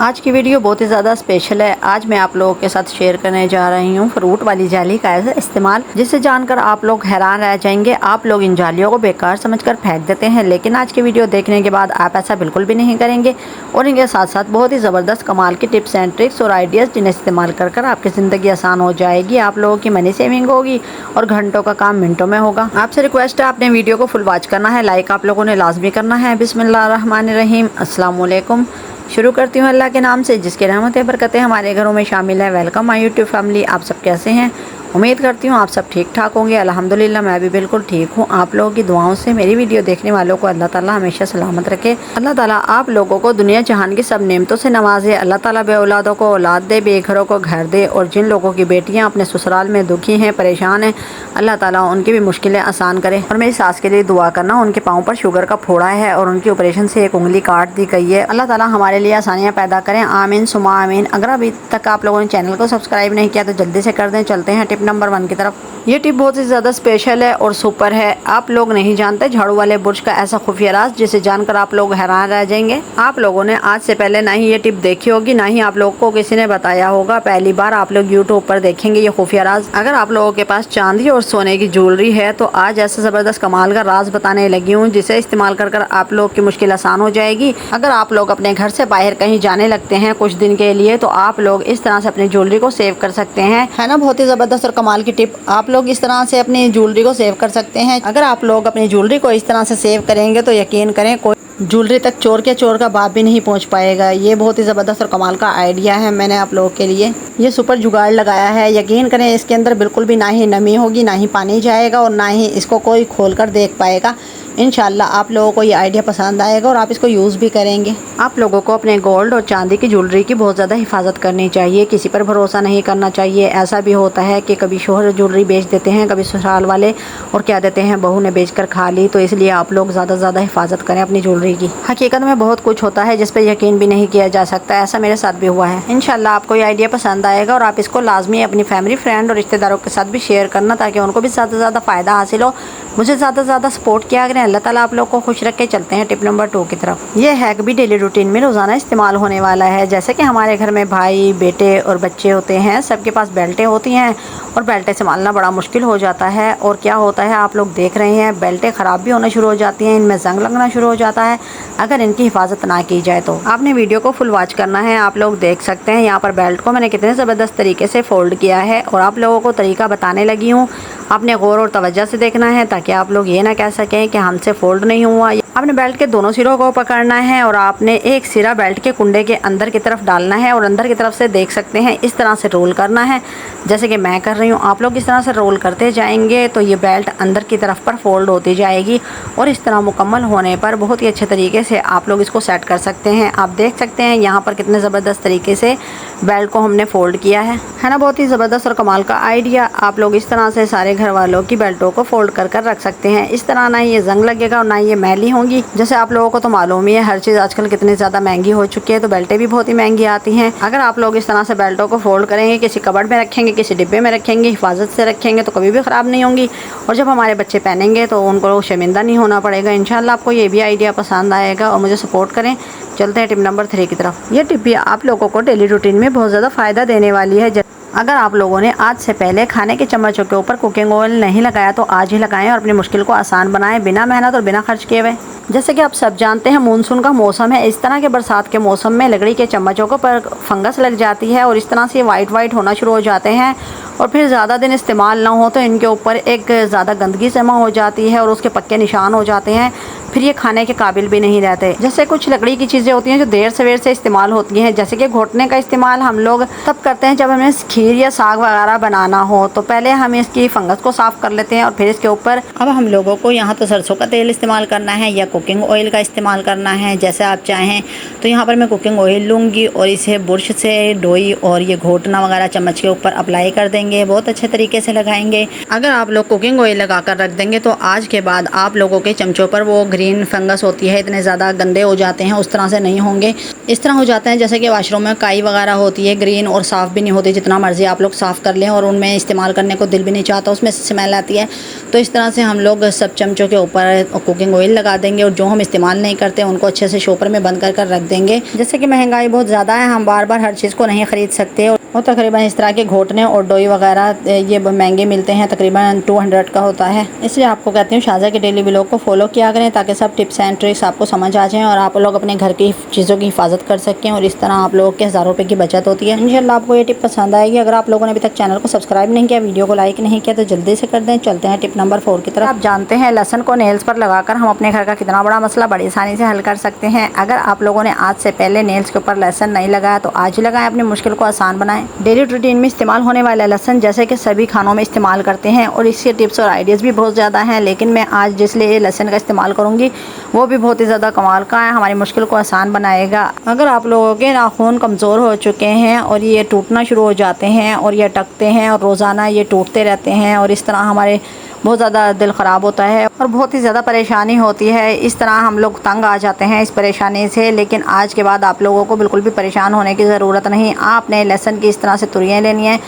आज की वीडियो बहुत ही ज़्यादा स्पेशल है। आज मैं आप लोगों के साथ शेयर करने जा रही हूँ फ्रूट वाली जाली का ऐसा इस्तेमाल, जिसे जानकर आप लोग हैरान रह जाएंगे। आप लोग इन जालियों को बेकार समझकर फेंक देते हैं, लेकिन आज की वीडियो देखने के बाद आप ऐसा बिल्कुल भी नहीं करेंगे और इनके साथ साथ बहुत ही ज़बरदस्त कमाल की टिप्स एंड ट्रिक्स और आइडियाज़ जिन्हें इस्तेमाल कर आपकी ज़िंदगी आसान हो जाएगी। आप लोगों की मनी सेविंग होगी और घंटों का काम मिनटों में होगा। आपसे रिक्वेस्ट है, आपने वीडियो को फुल वॉच करना है, लाइक आप लोगों ने लाजमी करना है। बिस्मिल्लाहिर्रहमानिर्रहीम, अस्सलाम वालेकुम। शुरू करती हूँ अल्लाह के नाम से जिसके रहमतें बरकतें हमारे घरों में शामिल है। Welcome my YouTube family. आप सब कैसे हैं? उम्मीद करती हूँ आप सब ठीक ठाक होंगे। अल्हम्दुलिल्लाह मैं भी बिल्कुल ठीक हूँ। आप लोगों की दुआओं से मेरी वीडियो देखने वालों को अल्लाह ताला हमेशा सलामत रखे। अल्लाह ताला आप लोगों को दुनिया जहान की सब नेमतों से नवाजे। अल्लाह ताला बे औलादों को औलाद दे, बेघरों को घर दे, और जिन लोगों की बेटियाँ अपने ससुराल में दुखी हैं, परेशान हैं, अल्लाह ताला उनकी भी मुश्किलें आसान करे। और मेरी सास के लिए दुआ करना, उनके पाँव पर शुगर का फोड़ा है और उनकी ऑपरेशन से एक उंगली काट दी गई है। अल्लाह ताला हमारे लिए आसानियाँ पैदा करें, आमीन सुमा आमीन। अगर अभी तक आप लोगों ने चैनल को सब्सक्राइब नहीं किया तो जल्दी से कर दें। चलते हैं टिप नंबर 1 की तरफ। ये टिप बहुत ही ज़्यादा स्पेशल है और सुपर है। आप लोग नहीं जानते झाड़ू वाले बुर्श का ऐसा खुफिया राज, जिसे जानकर आप लोग हैरान रह जाएंगे। आप लोगों ने आज से पहले ना ही ये टिप देखी होगी, ना ही आप लोगों को किसी ने बताया होगा। पहली बार आप लोग यूट्यूब पर देखेंगे ये खुफिया राज। अगर आप लोगों के पास चांदी और सोने की ज्वेलरी है तो आज ऐसा ज़बरदस्त कमाल का राज बताने लगी हूँ, जिसे इस्तेमाल कर आप लोग की मुश्किल आसान हो जाएगी। अगर आप लोग अपने घर से बाहर कहीं जाने लगते हैं कुछ दिन के लिए, तो आप लोग इस तरह से अपनी ज्वेलरी को सेव कर सकते हैं। है ना बहुत ही ज़बरदस्त और कमाल की टिप। आप लोग इस तरह से अपनी ज्वेलरी को सेव कर सकते हैं। अगर आप लोग अपनी ज्वेलरी को इस तरह से सेव करेंगे तो यकीन करें कोई ज्वेलरी तक चोर के चोर का बाप भी नहीं पहुंच पाएगा। ये बहुत ही ज़बरदस्त और कमाल का आइडिया है। मैंने आप लोगों के लिए ये सुपर जुगाड़ लगाया है। यकीन करें इसके अंदर बिल्कुल भी ना ही नमी होगी, ना ही पानी जाएगा और ना ही इसको कोई खोल कर देख पाएगा। इंशाल्लाह आप लोगों को ये आइडिया पसंद आएगा और आप इसको यूज़ भी करेंगे। आप लोगों को अपने गोल्ड और चांदी की ज्वेलरी की बहुत ज़्यादा हिफाजत करनी चाहिए। किसी पर भरोसा नहीं करना चाहिए। ऐसा भी होता है कि कभी शोहर ज्वेलरी बेच देते हैं, कभी ससुराल वाले, और क्या देते हैं बहू ने बेच कर खा ली। तो इसलिए आप लोग ज़्यादा से ज़्यादा हिफाजत करें अपनी ज्वेलरी की। हकीकत में बहुत कुछ होता है जिस पर यकीन भी नहीं किया जा सकता। ऐसा मेरे साथ भी हुआ है। इंशाल्लाह आपको ये आइडिया पसंद आएगा और आप इसको लाजमी अपनी फैमिली, फ्रेंड और रिश्तेदारों के साथ भी शेयर करना, ताकि उनको भी ज़्यादा से ज़्यादा फ़ायदा हासिल हो। मुझे ज़्यादा से ज़्यादा सपोर्ट किया करें। अल्लाह ताला आप लोग को खुश रखे। चलते हैं टिप नंबर 2 की तरफ। ये हैक भी डेली रूटीन में रोज़ाना इस्तेमाल होने वाला है। जैसे कि हमारे घर में भाई, बेटे और बच्चे होते हैं, सबके पास बेल्टें होती हैं और बेल्टें संभालना बड़ा मुश्किल हो जाता है। और क्या होता है आप लोग देख रहे हैं, बेल्टें ख़राब भी होना शुरू हो जाती हैं, इनमें जंग लगना शुरू हो जाता है अगर इनकी हिफाजत ना की जाए तो। आपने वीडियो को फुल वॉच करना है। आप लोग देख सकते हैं यहाँ पर बेल्ट को मैंने कितने ज़बरदस्त तरीके से फोल्ड किया है और आप लोगों को तरीका बताने लगी हूँ। आपने गौर और तवज्जो से देखना है ताकि आप लोग ये ना कह सकें कि हमसे फोल्ड नहीं हुआ। आपने बेल्ट के दोनों सिरों को पकड़ना है और आपने एक सिरा बेल्ट के कुंडे के अंदर की तरफ डालना है और अंदर की तरफ से देख सकते हैं इस तरह से रोल करना है, जैसे कि मैं कर रही हूँ। आप लोग इस तरह से रोल करते जाएंगे तो ये बेल्ट अंदर की तरफ पर फोल्ड होती जाएगी और इस तरह मुकम्मल होने पर बहुत ही अच्छे तरीके से आप लोग इसको सेट कर सकते हैं। आप देख सकते हैं यहाँ पर कितने ज़बरदस्त तरीके से बेल्ट को हमने फोल्ड किया है ना बहुत ही ज़बरदस्त और कमाल का आइडिया। आप लोग इस तरह से सारे घर वालों की बेल्टों को फोल्ड कर रख सकते हैं। इस तरह ना ये जंग लगेगा और ना ये मैली होंगी। जैसे आप लोगों को तो मालूम ही है हर चीज़ आजकल कितनी ज़्यादा महंगी हो चुकी है, तो बेल्टें भी बहुत ही महंगी आती हैं। अगर आप लोग इस तरह से बेल्टों को फोल्ड करेंगे, किसी कबर्ड में रखेंगे, किसी डिब्बे में रखेंगे, हिफाजत से रखेंगे, तो कभी भी ख़राब नहीं होंगी। और जब हमारे बच्चे पहनेंगे तो उनको शर्मिंदा नहीं होना पड़ेगा। इंशाल्लाह आपको ये भी आइडिया पसंद आएगा और मुझे सपोर्ट करें। चलते हैं टिप नंबर 3 की तरफ। ये टिप भी आप लोगों को डेली रूटीन में बहुत ज़्यादा फ़ायदा देने वाली है। अगर आप लोगों ने आज से पहले खाने के चम्मचों के ऊपर कुकिंग ऑयल नहीं लगाया तो आज ही लगाएं और अपनी मुश्किल को आसान बनाएं, बिना मेहनत और बिना खर्च किए हुए। जैसे कि आप सब जानते हैं मानसून का मौसम है। इस तरह के बरसात के मौसम में लकड़ी के चम्मचों को पर फंगस लग जाती है और इस तरह से वाइट होना शुरू हो जाते हैं और फिर ज़्यादा दिन इस्तेमाल ना हो तो इनके ऊपर एक ज़्यादा गंदगी जमा हो जाती है और उसके पक्के निशान हो जाते हैं। फिर ये खाने के काबिल भी नहीं रहते। जैसे कुछ लकड़ी की चीज़ें होती हैं जो देर सवेर से इस्तेमाल होती हैं, जैसे कि घोटने का इस्तेमाल हम लोग तब करते हैं जब हमें खीर या साग वगैरह बनाना हो। तो पहले हम इसकी फंगस को साफ़ कर लेते हैं और फिर इसके ऊपर अब हम लोगों को यहाँ तो सरसों का तेल इस्तेमाल करना है या कुकिंग ऑयल का इस्तेमाल करना है, जैसे आप चाहें। तो यहाँ पर मैं कुकिंग ऑयल लूँगी और इसे बुर्श से डोई और ये घोटना वगैरह चम्मच के ऊपर अप्लाई कर देंगे, बहुत अच्छे तरीके से लगाएंगे। अगर आप लोग कुकिंग ऑयल लगा कर रख देंगे तो आज के बाद आप लोगों के चमचों पर वो ग्रीन फंगस होती है इतने ज़्यादा गंदे हो जाते हैं, उस तरह से नहीं होंगे। इस तरह हो जाते हैं जैसे कि वाशरूम में काई वगैरह होती है, ग्रीन और साफ़ भी नहीं होती, जितना मर्ज़ी आप लोग साफ़ कर लें और उनमें इस्तेमाल करने को दिल भी नहीं चाहता, उसमें स्मेल आती है। तो इस तरह से हम लोग सब चमचों के ऊपर कुकिंग ऑयल लगा देंगे और जो हम इस्तेमाल नहीं करते उनको अच्छे से शॉपर में बंद कर रख देंगे। जैसे कि महंगाई बहुत ज़्यादा है, हम बार बार हर चीज़ को नहीं ख़रीद सकते और तकरीबन इस तरह के घोटने और डोई वगैरह ये महंगे मिलते हैं, तकरीबन 200 का होता है। इसलिए आपको कहती हूँ शाज़ा के डेली व्लॉग को फॉलो किया करें ताकि सब टिप्स एंड ट्रिक्स आपको समझ आ जाएं और आप लोग अपने घर की चीज़ों की हिफाजत कर सकें और इस तरह आप लोगों के हज़ारों रुपये की बचत होती है। इंशाल्लाह आपको ये टिप पसंद आएगी। अगर आप लोगों ने अभी तक चैनल को सब्सक्राइब नहीं किया, वीडियो को लाइक नहीं किया तो जल्दी से कर दें। चलते हैं टिप नंबर 4 की तरफ। आप जानते हैं लहसुन को नेल्स पर लगाकर हम अपने घर का कितना बड़ा मसला बड़ी आसानी से हल कर सकते हैं। अगर आप लोगों ने आज से पहले नेल्स के ऊपर लहसुन नहीं लगाया तो आज ही लगाएं, अपनी मुश्किल को आसान बनाएं। डेली रूटीन में इस्तेमाल होने वाला लहसुन जैसे कि सभी खानों में इस्तेमाल करते हैं और इसके टिप्स और आइडियाज़ भी बहुत ज़्यादा हैं, लेकिन मैं आज जिसलिए लहसुन का इस्तेमाल करूँगी वो भी बहुत ही ज़्यादा कमाल का है, हमारी मुश्किल को आसान बनाएगा। अगर आप लोगों के नाखून कमज़ोर हो चुके हैं और ये टूटना शुरू हो जाते हैं और ये अटकते हैं और रोज़ाना ये टूटते रहते हैं और इस तरह हमारे बहुत ज़्यादा दिल ख़राब होता है और बहुत ही ज़्यादा परेशानी होती है, इस तरह हम लोग तंग आ जाते हैं इस परेशानी से। लेकिन आज के बाद आप लोगों को बिल्कुल भी परेशान होने की ज़रूरत नहीं। आपने लहसुन की इस तरह से तुरियाँ लेनी है,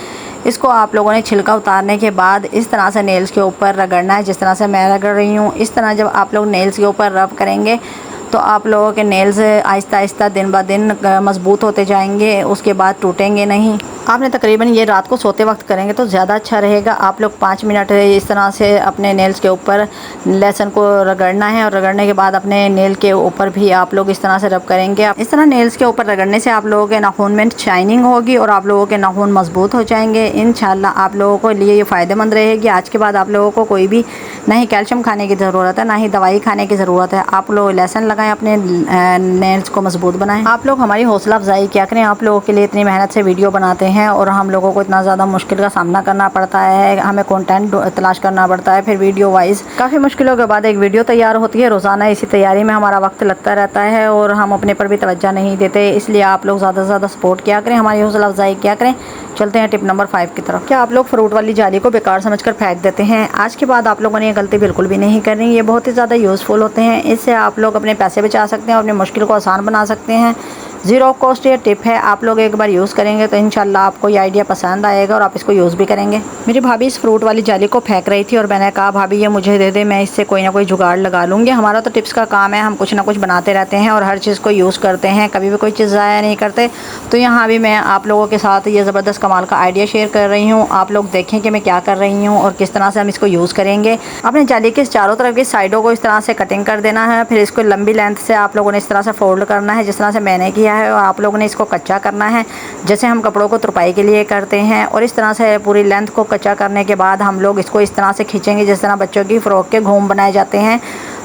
इसको आप लोगों ने छिलका उतारने के बाद इस तरह से नेल्स के ऊपर रगड़ना है, जिस तरह से मैं रगड़ रही हूँ। इस तरह जब आप लोग नेल्स के ऊपर रब करेंगे तो आप लोगों के नेल्स आहिस्ता आहिस्ता दिन ब दिन मज़बूत होते जाएंगे, उसके बाद टूटेंगे नहीं। आपने तकरीबन ये रात को सोते वक्त करेंगे तो ज़्यादा अच्छा रहेगा। आप लोग 5 मिनट इस तरह से अपने नेल्स के ऊपर लहसुन को रगड़ना है और रगड़ने के बाद अपने नेल के ऊपर भी आप लोग इस तरह से रब करेंगे। इस तरह नेल्स के ऊपर रगड़ने से आप लोगों के नाखून में शाइनिंग होगी और आप लोगों के नाखून मजबूत हो जाएंगे। इंशाल्लाह आप लोगों को लिए ये फ़ायदेमंद रहेगी। आज के बाद आप लोगों को कोई भी ना ही कैल्शियम खाने की ज़रूरत है, ना ही दवाई खाने की ज़रूरत है। आप लोग लहसुन लगाएं, अपने नेल्स को मजबूत बनाएं। आप लोग हमारी हौसला अफजाई क्या करें, आप लोगों के लिए इतनी मेहनत से वीडियो बनाते हैं और हम लोगों को इतना ज़्यादा मुश्किल का सामना करना पड़ता है, हमें कंटेंट तलाश करना पड़ता है, फिर वीडियो वाइज काफ़ी मुश्किलों के बाद एक वीडियो तैयार होती है। रोज़ाना इसी तैयारी में हमारा वक्त लगता रहता है और हम अपने पर भी तवज्जो नहीं देते। इसलिए आप लोग ज़्यादा से ज़्यादा सपोर्ट किया करें, हमारी हौसला अफजाई किया करें। चलते हैं टिप नंबर 5 की तरफ। क्या आप लोग फ्रूट वाली जाली को बेकार समझकर फेंक देते हैं? आज के बाद आप लोगों ने ये गलती बिल्कुल भी नहीं करनी। ये बहुत ही ज़्यादा यूज़फुल होते हैं, इससे आप लोग अपने पैसे बचा सकते हैं और अपनी मुश्किल को आसान बना सकते हैं। ज़ीरो कॉस्ट ये टिप है, आप लोग एक बार यूज़ करेंगे तो इंशाल्लाह आपको ये आइडिया पसंद आएगा और आप इसको यूज़ भी करेंगे। मेरी भाभी इस फ्रूट वाली जाली को फेंक रही थी और मैंने कहा भाभी ये मुझे दे दे, मैं इससे कोई ना कोई जुगाड़ लगा लूँगी। हमारा तो टिप्स का काम है, हम कुछ ना कुछ बनाते रहते हैं और हर चीज़ को यूज़ करते हैं, कभी भी कोई चीज़ ज़ाया नहीं करते। तो यहाँ भी मैं आप लोगों के साथ ये ज़बरदस्त कमाल का आइडिया शेयर कर रही हूँ। आप लोग देखें कि मैं क्या कर रही हूँ और किस तरह से हम इसको यूज़ करेंगे। अपने जाली के चारों तरफ की साइडों को इस तरह से कटिंग कर देना है, फिर इसको लंबी लेंथ से आप लोगों ने इस तरह से फोल्ड करना है, जिस तरह से मैंने किया है। और आप लोगों ने इसको कच्चा करना है जैसे हम कपड़ों को तुरपाई के लिए करते हैं। और इस तरह से पूरी लेंथ को कच्चा करने के बाद हम लोग इसको इस तरह से खींचेंगे जिस तरह बच्चों की फ़्रॉक के घूम बनाए जाते हैं।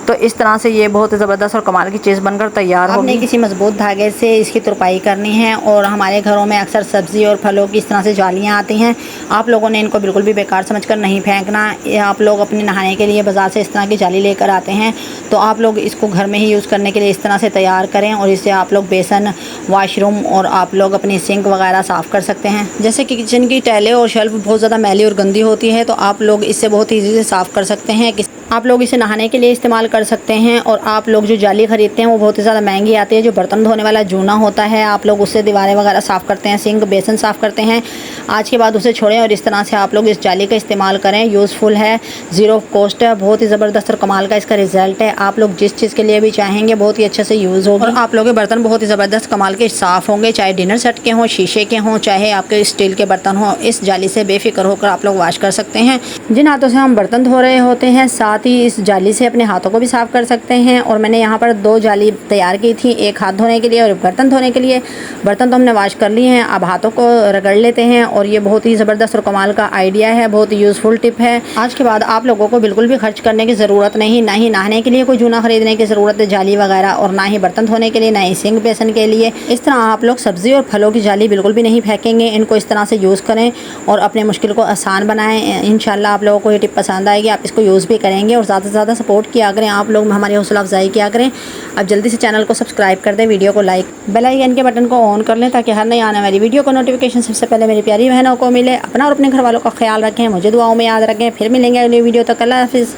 तो इस तरह से ये बहुत ज़बरदस्त और कमाल की चीज़ बनकर तैयार होगी। हमने किसी मजबूत धागे से इसकी तुरपाई करनी है और हमारे घरों में अक्सर सब्ज़ी और फलों की इस तरह से जालियाँ आती हैं। आप लोगों ने इनको बिल्कुल भी बेकार समझकर नहीं फेंकना। आप लोग अपने नहाने के लिए बाज़ार से इस तरह की जाली लेकर आते हैं, तो आप लोग इसको घर में ही यूज़ करने के लिए इस तरह से तैयार करें और इससे आप लोग बेसन, वाशरूम और आप लोग अपनी सिंक वगैरह साफ़ कर सकते हैं। जैसे कि किचन की टाइलें और शेल्फ बहुत ज़्यादा मैली और गंदी होती है, तो आप लोग इससे बहुत ईजी से साफ़ कर सकते हैं। आप लोग इसे नहाने के लिए इस्तेमाल कर सकते हैं। और आप लोग जो जाली ख़रीदते हैं वो बहुत ही ज़्यादा महंगी आती है, जो बर्तन धोने वाला जूना होता है, आप लोग उससे दीवारें वगैरह साफ़ करते हैं, सिंक बेसन साफ़ करते हैं। आज के बाद उसे छोड़ें और इस तरह से आप लोग इस जाली का इस्तेमाल करें। यूज़फुल है, ज़ीरो कॉस्ट है, बहुत ही ज़बरदस्त और कमाल का इसका रिज़ल्ट है। आप लोग जिस चीज़ के लिए भी चाहेंगे बहुत ही अच्छे से यूज़ होगा और आप लोग के बर्तन बहुत ही ज़बरदस्त कमाल के साफ़ होंगे, चाहे डिनर सेट के हों, शीशे के हों, चाहे आपके स्टील के बर्तन हों। इस जाली से बेफिक्र होकर आप लोग वॉश कर सकते हैं। जिन हाथों से हम बर्तन धो रहे होते हैं, साथ ही इस जाली से अपने हाथों को भी साफ़ कर सकते हैं। और मैंने यहाँ पर 2 जाली तैयार की थी, एक हाथ धोने के लिए और बर्तन धोने के लिए। बर्तन तो हमने वॉश कर लिए हैं, अब हाथों को रगड़ लेते हैं। और ये बहुत ही ज़बरदस्त और कमाल का आइडिया है, बहुत ही यूज़फुल टिप है। आज के बाद आप लोगों को बिल्कुल भी खर्च करने की ज़रूरत नहीं, ना ही नहाने के लिए कोई जूना ख़रीदने की ज़रूरत है जाली वगैरह, और ना ही बर्तन धोने के लिए, ना ही सिंक बेसन के लिए। इस तरह आप लोग सब्ज़ी और फलों की जाली बिल्कुल भी नहीं फेंकेंगे। इनको इस तरह से यूज़ करें और अपने मुश्किल को आसान बनाएं। इंशाल्लाह आप लोगों को ये टिप पसंद आएगी, आप इसको यूज़ भी करेंगे और ज़्यादा से ज़्यादा सपोर्ट किया करें। आप लोग हमारी हौसला अफजाई किया करें। अब जल्दी से चैनल को सब्सक्राइब कर दें, वीडियो को लाइक, बेल आइकन के बटन को ऑन कर लें ताकि हर नई आने वाली वीडियो का नोटिफिकेशन सबसे पहले मेरी प्यारी बहनों को मिले। अपना और अपने घर वालों का ख्याल रखें, मुझे दुआओं में याद रखें। फिर मिलेंगे अगली वीडियो तक। अल्लाह हाफिज़।